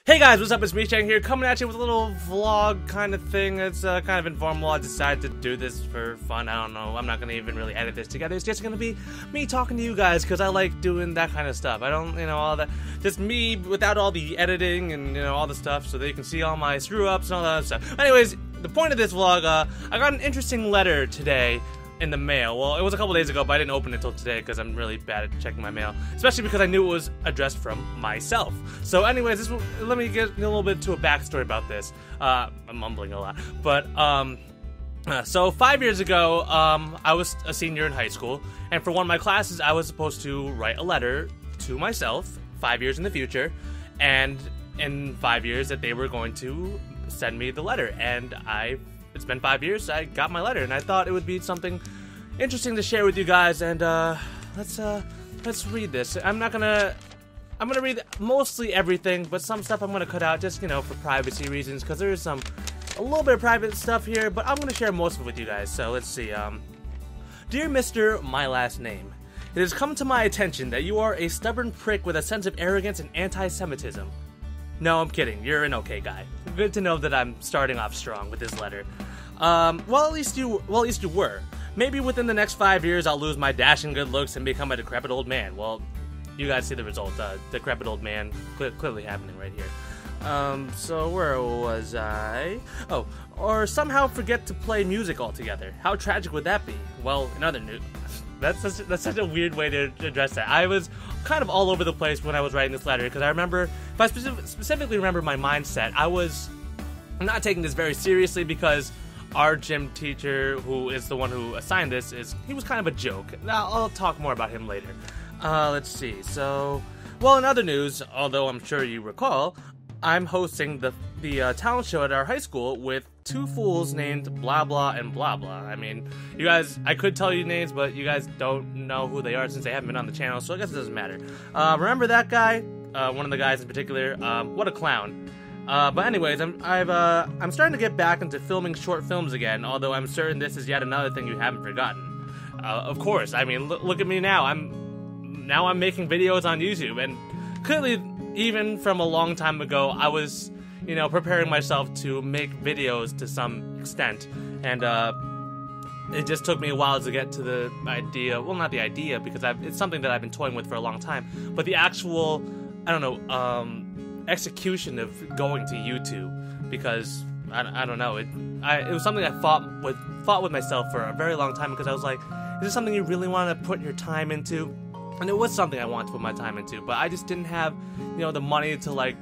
Hey guys, what's up? It's Michang here, coming at you with a little vlog kind of thing. It's kind of informal. I decided to do this for fun. I don't know. I'm not going to even really edit this together. It's just going to be me talking to you guys because I like doing that kind of stuff. I don't, all that. Just me without all the editing and, all the stuff so that you can see all my screw-ups and all that other stuff. Anyways, the point of this vlog, I got an interesting letter today in the mail. Well, it was a couple days ago, but I didn't open it until today because I'm really bad at checking my mail, especially because I knew it was addressed from myself. So anyways, let me get a little bit to a backstory about this. I'm mumbling a lot, but so 5 years ago, I was a senior in high school, and for one of my classes, I was supposed to write a letter to myself 5 years in the future, and in 5 years that they were going to send me the letter, and it's been 5 years, I got my letter, and I thought it would be something interesting to share with you guys, and let's read this. I'm gonna read mostly everything, but some stuff I'm gonna cut out just, for privacy reasons, because there's a little bit of private stuff here, but I'm gonna share most of it with you guys. So let's see. Dear Mr. My Last Name, it has come to my attention that you are a stubborn prick with a sense of arrogance and anti-Semitism. No, I'm kidding. You're an okay guy. Good to know that I'm starting off strong with this letter. Well, at least you were. Maybe within the next 5 years, I'll lose my dashing good looks and become a decrepit old man. Well, you guys see the result. Decrepit old man clearly happening right here. So where was I? Oh, or somehow forget to play music altogether. How tragic would that be? Well, in other news, that's such a weird way to address that. I was kind of all over the place when I was writing this letter, because I remember, if I specifically remember my mindset, I was not taking this very seriously because our gym teacher, who is the one who assigned this, he was kind of a joke. Now, I'll talk more about him later. Let's see. So, well, in other news, although I'm sure you recall, I'm hosting the talent show at our high school with two fools named blah blah and blah blah. I mean, you guys, I could tell you names, but you guys don't know who they are since they haven't been on the channel, so I guess it doesn't matter. Remember that guy? One of the guys in particular. What a clown. But anyways, I'm starting to get back into filming short films again, although I'm certain this is yet another thing you haven't forgotten. Of course, I mean, look at me now. I'm making videos on YouTube, and clearly, even from a long time ago, I was, preparing myself to make videos to some extent, and it just took me a while to get to the idea. Well, not the idea, because it's something that I've been toying with for a long time, but the actual, execution of going to YouTube, because I don't know, it was something I fought with myself for a very long time, because I was like, is this something you really want to put your time into? And it was something I wanted to put my time into, but I just didn't have the money to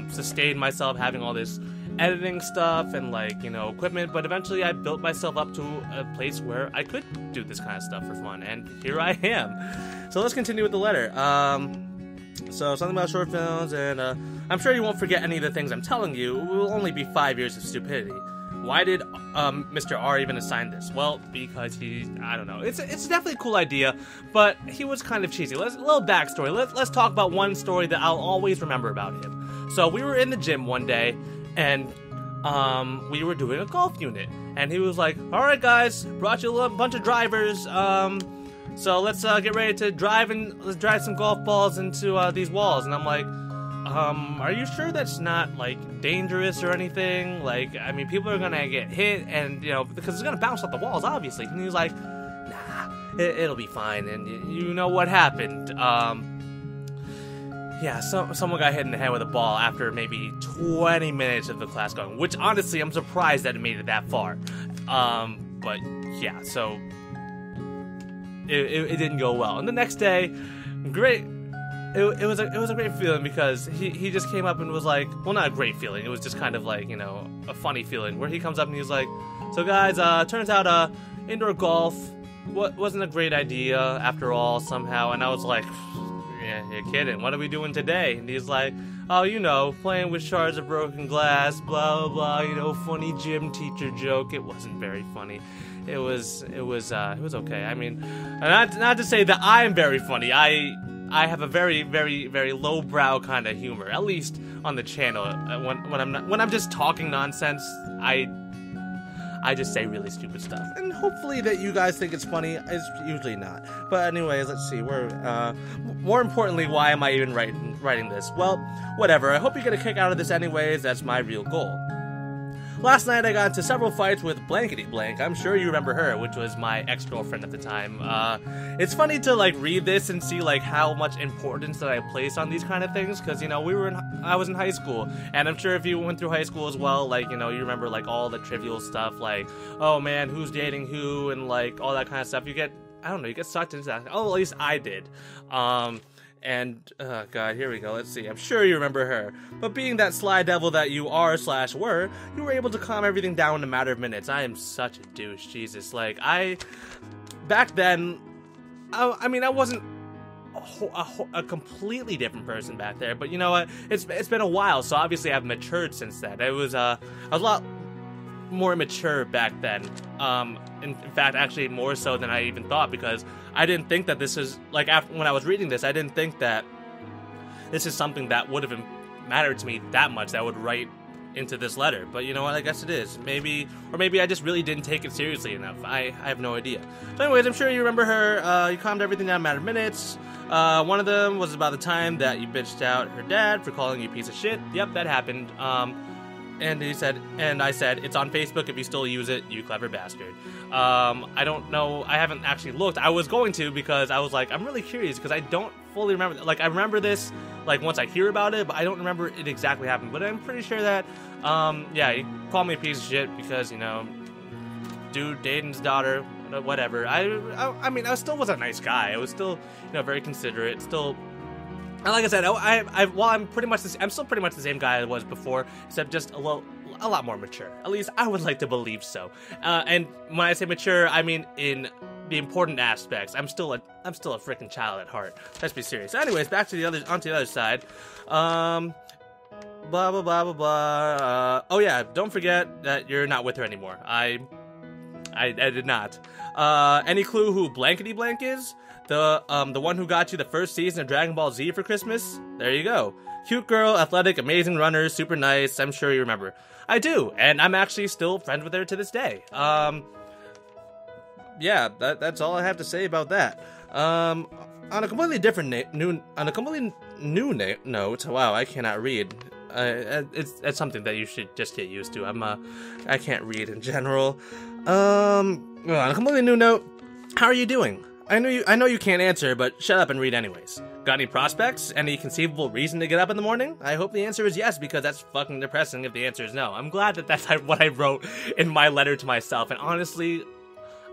sustain myself having all this editing stuff and equipment. But eventually I built myself up to a place where I could do this kind of stuff for fun, and here I am. So let's continue with the letter. So something about short films, and I'm sure you won't forget any of the things I'm telling you. It will only be 5 years of stupidity. Why did Mr. R even assign this? Well, because I don't know. It's definitely a cool idea, but he was kind of cheesy. A little backstory. Let's talk about one story that I'll always remember about him. So we were in the gym one day, and we were doing a golf unit, and he was like, "All right, guys, brought you a bunch of drivers. So let's get ready to let's drive some golf balls into these walls." And I'm like, are you sure that's not dangerous or anything? People are gonna get hit, and because it's gonna bounce off the walls, obviously. And he was like, nah, it'll be fine. And you know what happened? Yeah, someone got hit in the head with a ball after maybe 20 minutes of the class going, which honestly, I'm surprised that it made it that far. But yeah, so it didn't go well. And the next day, great. It was a great feeling, because he just came up and was like, well, not a great feeling. It was just kind of a funny feeling, where he comes up and he's like, so guys, turns out indoor golf wasn't a great idea after all somehow. And I was like, yeah, you're kidding. What are we doing today? And he's like, oh, playing with shards of broken glass, blah, blah, blah, funny gym teacher joke. It wasn't very funny. It was okay. I mean, not to say that I'm very funny. I have a very, very, very lowbrow kind of humor, at least on the channel. When I'm just talking nonsense, I just say really stupid stuff, and hopefully that you guys think it's funny. It's usually not. But anyways, let's see. More importantly, why am I even writing writing this? Well, whatever. I hope you get a kick out of this anyways. That's my real goal. Last night I got into several fights with Blankety Blank. I'm sure you remember her, which was my ex-girlfriend at the time. It's funny to like read this and see like how much importance that I place on these kind of things, because you know I was in high school, and I'm sure if you went through high school as well, like you know you remember like all the trivial stuff, like oh man, who's dating who, and like all that kind of stuff. You get sucked into that. Oh, at least I did. And, oh god, here we go, let's see, I'm sure you remember her. But being that sly devil that you are/were, you were able to calm everything down in a matter of minutes. I am such a douche, Jesus. Like, back then, I mean, I wasn't a completely different person back there, but you know what, it's been a while, so obviously I've matured since then. I was a lot more immature back then. In fact, actually more so than I even thought, because I didn't think that this is, like, when I was reading this, I didn't think that this is something that would have mattered to me that much, that I would write into this letter. But you know what, I guess it is. Maybe I just really didn't take it seriously enough. I have no idea. So anyways, I'm sure you remember her. You calmed everything down in a matter of minutes. One of them was about the time that you bitched out her dad for calling you a piece of shit. Yep, that happened. And I said, it's on Facebook if you still use it, you clever bastard. I don't know, I haven't actually looked. I was going to, because I was like, I'm really curious, because I don't fully remember, like, I remember this, like, once I hear about it, but I don't remember it exactly happened. But I'm pretty sure that, yeah, he called me a piece of shit, because, you know, dude, Dayton's daughter, whatever. I mean, I still was a nice guy. I was still, you know, very considerate, still. And like I said, I'm still pretty much the same guy I was before, except just a lot more mature. At least I would like to believe so. And when I say mature, I mean in the important aspects. I'm still a freaking child at heart. Let's be serious. So anyways, back to onto the other side. Blah blah blah blah blah. Oh yeah, don't forget that you're not with her anymore. I did not. Any clue who Blankety Blank is? The one who got you the first season of Dragon Ball Z for Christmas? There you go. Cute girl, athletic, amazing runner, super nice. I'm sure you remember. I do, and I'm actually still friends with her to this day. Yeah, that's all I have to say about that. On a completely different new note. Wow, I cannot read. It's something that you should just get used to. I can't read in general. On a completely new note, how are you doing? I know you can't answer, but shut up and read anyways. Got any prospects? Any conceivable reason to get up in the morning? I hope the answer is yes, because that's fucking depressing if the answer is no. I'm glad that that's what I wrote in my letter to myself, and honestly,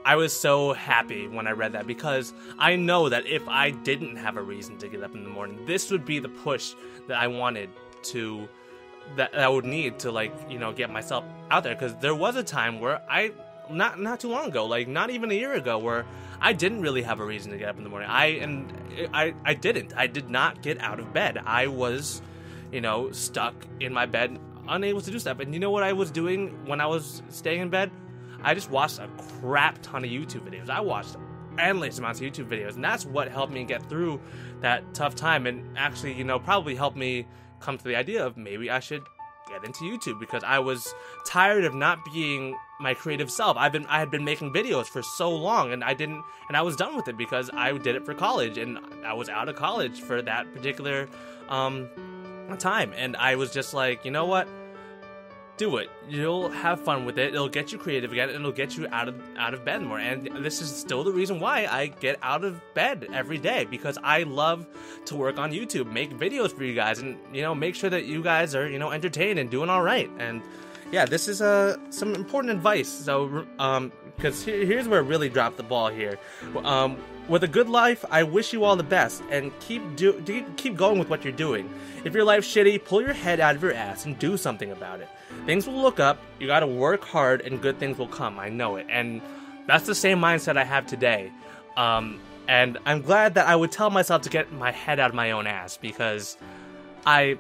I was so happy when I read that, because I know that if I didn't have a reason to get up in the morning, this would be the push that I wanted to, that I would need to, like, you know, get myself out there, because there was a time where not too long ago, like not even a year ago, where I didn't really have a reason to get up in the morning. I did not get out of bed. I was, you know, stuck in my bed, unable to do stuff. And you know what I was doing when I was staying in bed? I just watched a crap ton of YouTube videos. I watched endless amounts of YouTube videos, and that's what helped me get through that tough time, and actually, you know, probably helped me come to the idea of maybe I should get into YouTube, because I was tired of not being my creative self. I had been making videos for so long, and I was done with it, because I did it for college, and I was out of college for that particular time, and I was just like, you know what? Do it. You'll have fun with it. It'll get you creative again, and it'll get you out of bed more. And this is still the reason why I get out of bed every day, because I love to work on YouTube, make videos for you guys, and you know, make sure that you guys are, you know, entertained and doing all right. And yeah, this is some important advice. So because here's where I really dropped the ball here. With a good life, I wish you all the best, and keep going with what you're doing. If your life's shitty, pull your head out of your ass and do something about it. Things will look up, you gotta work hard, and good things will come, I know it. And that's the same mindset I have today. And I'm glad that I would tell myself to get my head out of my own ass, because I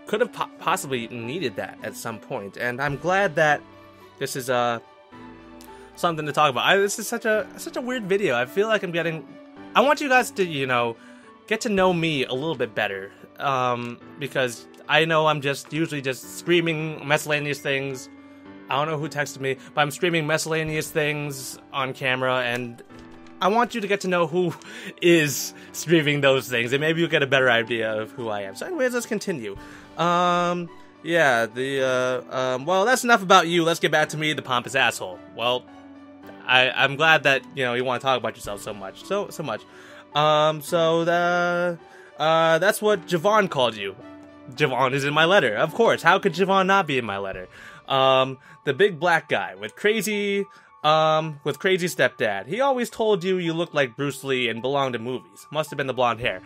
could have possibly needed that at some point. And I'm glad that this is something to talk about. This is such a weird video. I feel like I want you guys to, you know, get to know me a little bit better, because I know I'm usually just screaming miscellaneous things. I don't know who texted me, but I'm screaming miscellaneous things on camera, and I want you to get to know who is streaming those things, and maybe you'll get a better idea of who I am. So anyways, let's continue. Well, that's enough about you. Let's get back to me, the pompous asshole. Well, I'm glad that, you want to talk about yourself so much. So much. That's what Javon called you. Javon is in my letter. Of course. How could Javon not be in my letter? The big black guy with crazy stepdad. He always told you looked like Bruce Lee and belonged in movies. Must have been the blonde hair.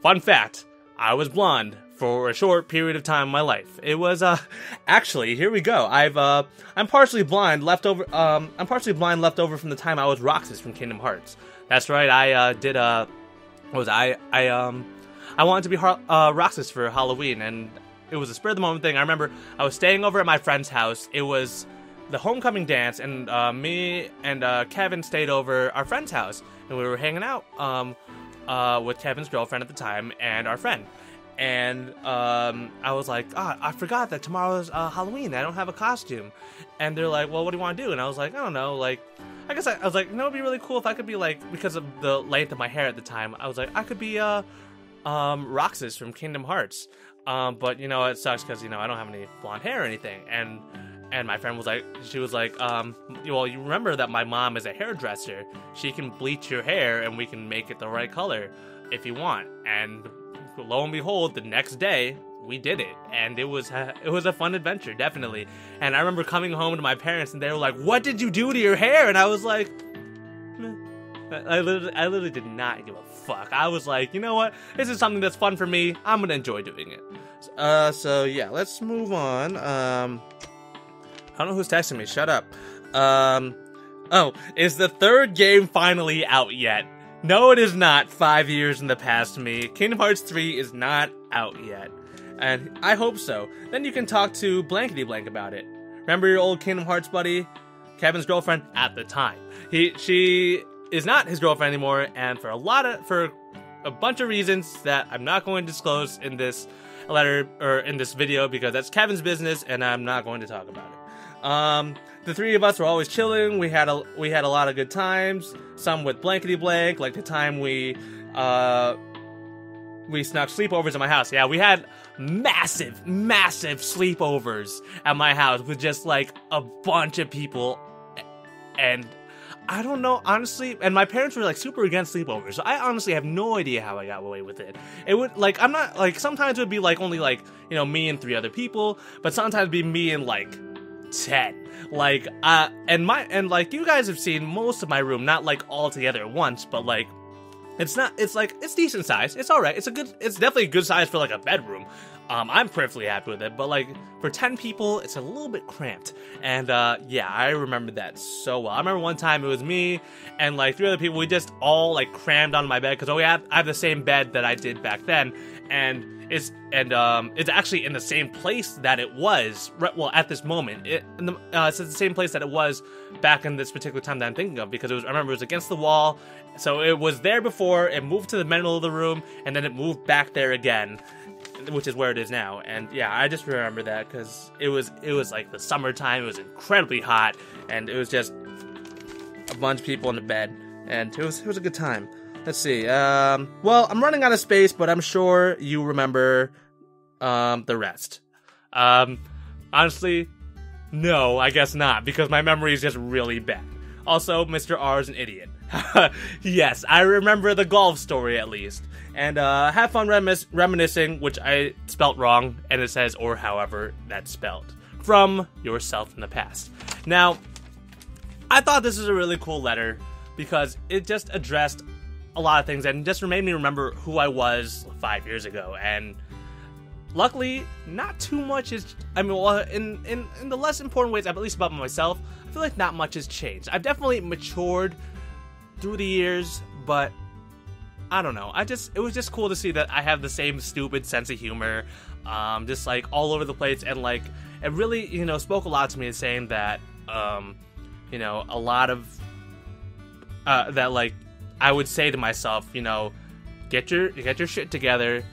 Fun fact, I was blonde for a short period of time in my life. It was, actually, here we go. I'm partially blind left over from the time I was Roxas from Kingdom Hearts. That's right, I wanted to be Roxas for Halloween, and it was a spur of the moment thing. I remember I was staying over at my friend's house. It was the homecoming dance, and me and Kevin stayed over our friend's house, and we were hanging out with Kevin's girlfriend at the time and our friend. And I was like, I forgot that tomorrow's Halloween. I don't have a costume. And they're like, well, what do you want to do? And I was like, I don't know. Like, I guess I was like, no, it'd be really cool if I could be like, because of the length of my hair at the time, I was like, I could be Roxas from Kingdom Hearts. But it sucks because I don't have any blonde hair or anything. And my friend was like, well, you remember that my mom is a hairdresser. She can bleach your hair and we can make it the right color if you want. And lo and behold, the next day we did it, and it was a fun adventure, definitely. And I remember coming home to my parents, and they were like, "What did you do to your hair?" And I was like, meh. I literally did not give a fuck. I was like, you know what? This is something that's fun for me. I'm gonna enjoy doing it. So yeah, let's move on. I don't know who's texting me. Shut up. Oh, is the third game finally out yet? No, it is not. 5 years in the past, me. Kingdom Hearts 3 is not out yet. And I hope so. Then you can talk to Blankety Blank about it. Remember your old Kingdom Hearts buddy? Kevin's girlfriend at the time. She is not his girlfriend anymore, and for a bunch of reasons that I'm not going to disclose in this letter or in this video, because that's Kevin's business and I'm not going to talk about it. The three of us were always chilling. We had a lot of good times. Some with Blankety Blank, like the time we snuck sleepovers at my house. Yeah, we had massive sleepovers at my house with just like a bunch of people, and I don't know, honestly, and my parents were like super against sleepovers, so I honestly have no idea how I got away with it. It would, like, I'm not, like, sometimes it would be like only like, me and 3 other people, but sometimes it'd be me and like 10. Like, and like, you guys have seen most of my room, not like all together at once, but like, it's decent size. It's alright. It's definitely a good size for like a bedroom. I'm perfectly happy with it, but like for 10 people, it's a little bit cramped. And yeah, I remember that so well. I remember one time it was me and like 3 other people. We just all like crammed on my bed because I have the same bed that I did back then, and it's actually in the same place that it was at this moment. It's the same place that it was back in this particular time that I'm thinking of, because I remember it was against the wall. So it was there before, it moved to the middle of the room, and then it moved back there again, which is where it is now. And yeah, I just remember that because it was like the summertime. It was incredibly hot, and it was just a bunch of people in the bed, and it was a good time. Let's see. Well, I'm running out of space, but I'm sure you remember the rest. Honestly, no, I guess not, because my memory is just really bad. Also, Mr. R is an idiot. Yes, I remember the golf story at least. And have fun reminiscing, which I spelt wrong, and it says, or however that's spelled, from yourself in the past. Now, I thought this was a really cool letter because it just addressed a lot of things and just made me remember who I was 5 years ago. And luckily, not too much is, I mean, well, in the less important ways, at least about myself, I feel like not much has changed. I've definitely matured through the years, but I don't know. It was just cool to see that I have the same stupid sense of humor, just like all over the place, and like it really, spoke a lot to me, saying that, a lot of that, like, I would say to myself, get your shit together.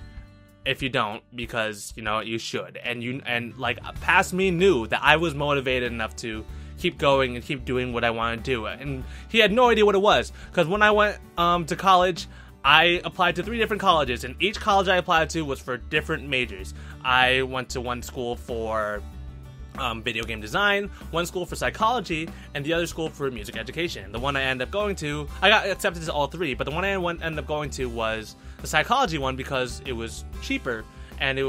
If you don't, because you should, and like past me knew that I was motivated enough to keep going and keep doing what I want to do. And he had no idea what it was, because when I went to college, I applied to 3 different colleges, and each college I applied to was for different majors. I went to one school for video game design, one school for psychology, and the other school for music education. The one I ended up going to, I got accepted to all 3, but the one I ended up going to was the psychology one because it was cheaper, and it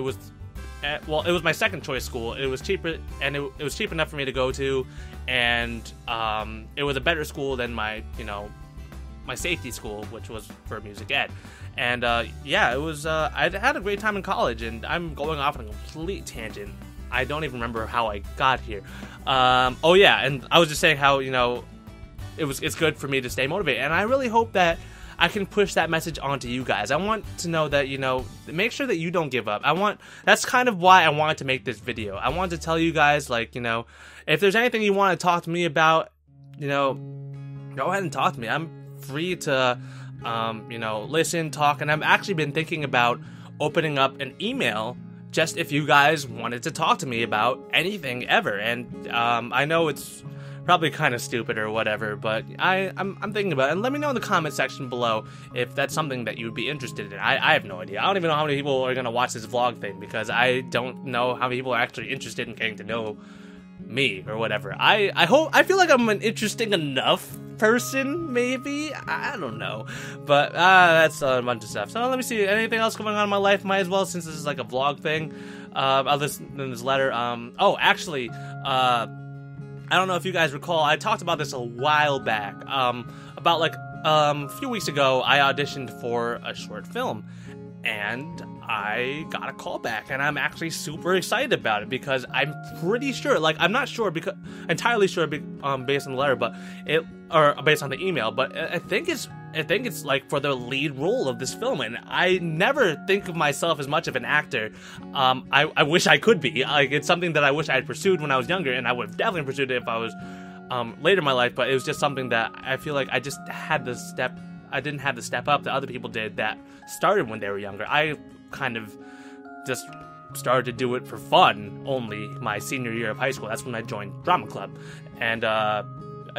was my second choice school. It was cheaper, and it was cheap enough for me to go to, and it was a better school than my safety school, which was for music ed. And yeah, it was I had a great time in college, and I'm going off on a complete tangent. I don't even remember how I got here. Oh yeah, and I was just saying how, it's good for me to stay motivated, and I really hope that I can push that message onto you guys. I want to know that, make sure that you don't give up. That's kind of why I wanted to make this video. I wanted to tell you guys, like, if there's anything you want to talk to me about, go ahead and talk to me. I'm free to, listen, talk, and I've actually been thinking about opening up an email just if you guys wanted to talk to me about anything ever. And I know it's probably kind of stupid or whatever, but I'm thinking about it. And let me know in the comment section below if that's something that you'd be interested in. I have no idea. I don't even know how many people are going to watch this vlog thing, because I don't know how many people are actually interested in getting to know me or whatever. I feel like I'm an interesting enough person, maybe. I don't know, but that's a bunch of stuff. So let me see, anything else going on in my life? Might as well, since this is like a vlog thing, other than this letter. Oh, actually, I don't know if you guys recall, I talked about this a while back. About like a few weeks ago, I auditioned for a short film, and I got a call back, and I'm actually super excited about it, because I'm pretty sure, like, I'm not sure, because entirely sure, based on the letter, but based on the email, but I think it's like for the lead role of this film, and I never think of myself as much of an actor. I wish I could be. Like, it's something that I wish I had pursued when I was younger, and I would have definitely pursued it if I was later in my life, but it was just something that I feel like I just had the step. I didn't have the step up that other people did that started when they were younger. I kind of just started to do it for fun only my senior year of high school. That's when I joined drama club, and I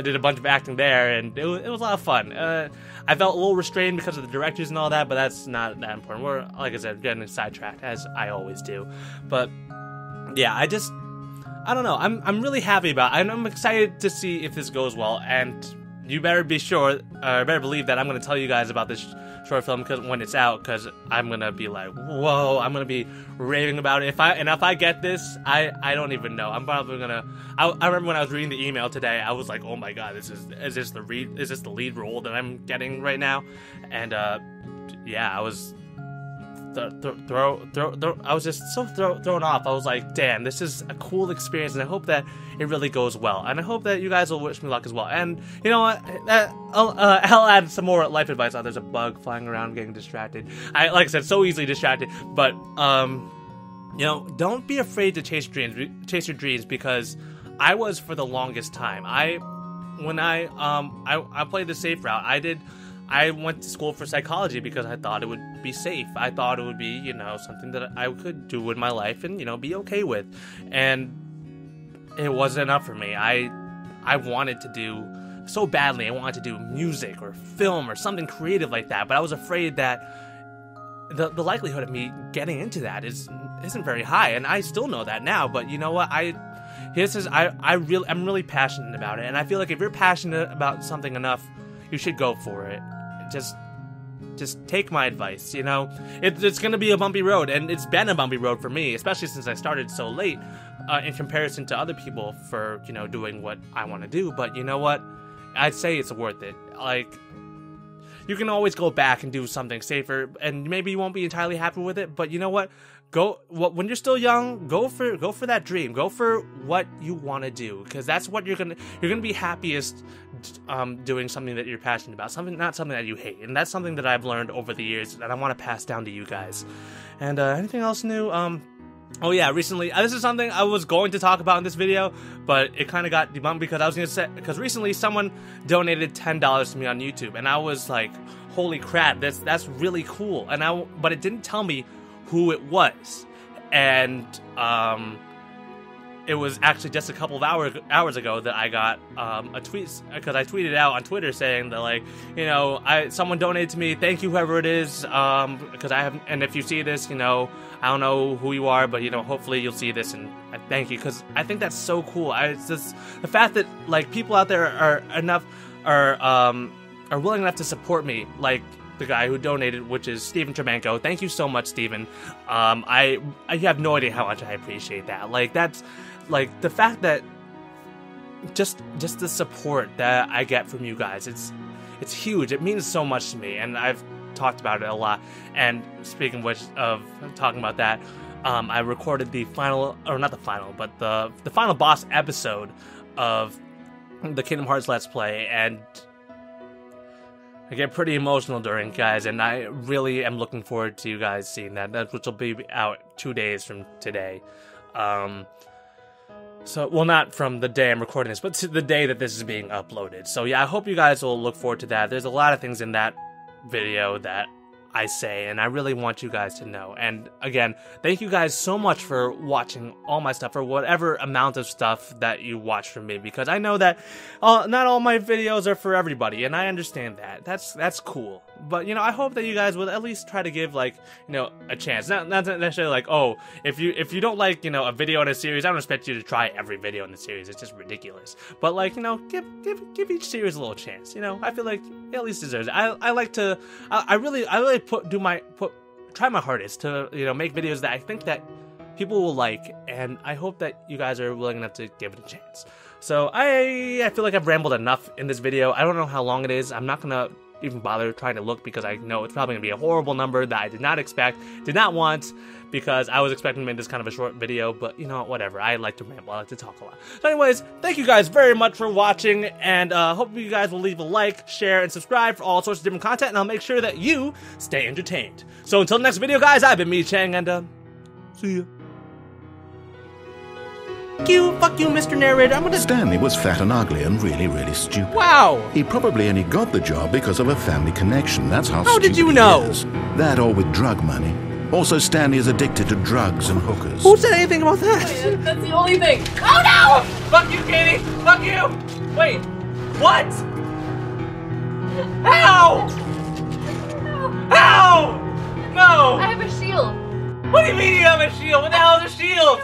did a bunch of acting there, and it was a lot of fun. I felt a little restrained because of the directors and all that, but that's not that important. We're, like I said, getting sidetracked, as I always do. But yeah, I don't know. I'm really happy about it, and I'm excited to see if this goes well. And you better be sure, better believe that I'm going to tell you guys about this short film when it's out, because I'm going to be like, whoa, I'm going to be raving about it. If I get this, I don't even know. I'm probably going to, I remember when I was reading the email today, I was like, oh my god, is this the lead role that I'm getting right now? And yeah, I was I was just so thrown off. I was like, damn, this is a cool experience, and I hope that it really goes well, and I hope that you guys will wish me luck as well. And you know what, I'll add some more life advice. There's a bug flying around, getting distracted. Like I said, so easily distracted. But don't be afraid to chase your dreams, because I was for the longest time. When I played the safe route. I went to school for psychology because I thought it would be safe. I thought it would be, something that I could do with my life and, be okay with. And it wasn't enough for me. I wanted to do so badly. I wanted to do music or film or something creative like that. But I was afraid that the likelihood of me getting into that isn't very high. And I still know that now. But you know what? I'm really passionate about it. And I feel like if you're passionate about something enough, you should go for it. Just take my advice, It's going to be a bumpy road, and it's been a bumpy road for me, especially since I started so late in comparison to other people for, doing what I want to do. But you know what? I'd say it's worth it. Like, you can always go back and do something safer, and maybe you won't be entirely happy with it, but you know what? When you're still young, go for that dream. Go for what you want to do, because that's what you're gonna be happiest doing something that you're passionate about, not something that you hate. And that's something that I've learned over the years that I want to pass down to you guys. And anything else new? Oh yeah, recently, this is something I was going to talk about in this video, but it kind of got debunked because recently someone donated $10 to me on YouTube, and I was like, holy crap, that's really cool. But it didn't tell me who it was, and it was actually just a couple of hours ago that I got a tweet, because I tweeted out on Twitter saying that, like, you know, someone donated to me. Thank you, whoever it is, because I have. And if you see this, you know, I don't know who you are, but you know, hopefully you'll see this and I thank you, because I think that's so cool. It's just the fact that like people out there are willing enough to support me, like the guy who donated, which is Steven Tremenko. Thank you so much, Steven. I have no idea how much I appreciate that. Like, that's like the fact that just the support that I get from you guys, it's huge. It means so much to me, and I've talked about it a lot. And speaking of talking about that, I recorded the final, or not the final, but the final boss episode of the Kingdom Hearts Let's Play, and I get pretty emotional during, guys, and I really am looking forward to you guys seeing that, which will be out 2 days from today. So, well, not from the day I'm recording this, but to the day that this is being uploaded. So yeah, I hope you guys will look forward to that. There's a lot of things in that video that I say, and I really want you guys to know. And again, thank you guys so much for watching all my stuff, or whatever amount of stuff that you watch from me, because I know that not all my videos are for everybody, and I understand that. That's cool. But, you know, I hope that you guys will at least try to give, like, you know, a chance. Not necessarily like, oh, if you don't like, you know, a video in a series, I don't expect you to try every video in the series. It's just ridiculous. But, like, you know, give each series a little chance. You know, I feel like it at least deserves it. I like to, I really try my hardest to, you know, make videos that I think that people will like, and I hope that you guys are willing enough to give it a chance. So I feel like I've rambled enough in this video. I don't know how long it is. I'm not gonna even bother trying to look, because I know it's probably gonna be a horrible number that I did not expect, did not want, because I was expecting to make this kind of a short video. But you know, whatever. I like to ramble. I like to talk a lot. So anyways, thank you guys very much for watching, and hope you guys will leave a like, share, and subscribe for all sorts of different content, and I'll make sure that you stay entertained. So until next video, guys, I've been Michang, and see ya. Fuck you, Mr. Narrator. I'm gonna... Stanley was fat and ugly and really, really stupid. Wow. He probably only got the job because of a family connection. That's how How stupid did you he know? is. That or with drug money. Also, Stanley is addicted to drugs and hookers. Who said anything about that? Wait, that's the only thing. Oh no! Fuck you, Katie! Fuck you! Wait, what? How? How? No! I have a shield. What do you mean you have a shield? What the hell is a shield?